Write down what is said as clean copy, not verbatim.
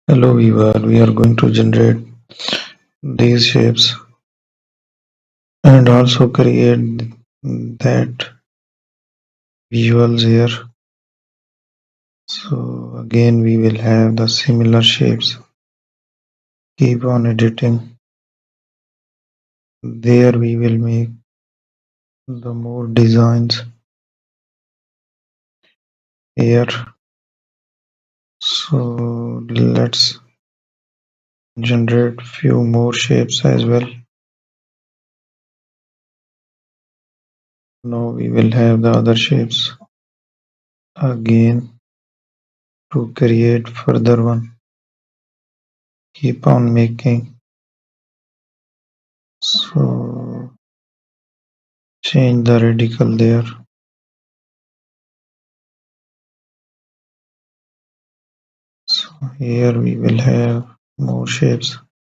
Hello viewer, we are going to generate these shapes and also create that visuals here. So again we will have the similar shapes. Keep on editing. There we will make the more designs here. So let's generate few more shapes as well. Now we will have the other shapes again to create further one. Keep on making. So change the radical there. So here we will have more shapes.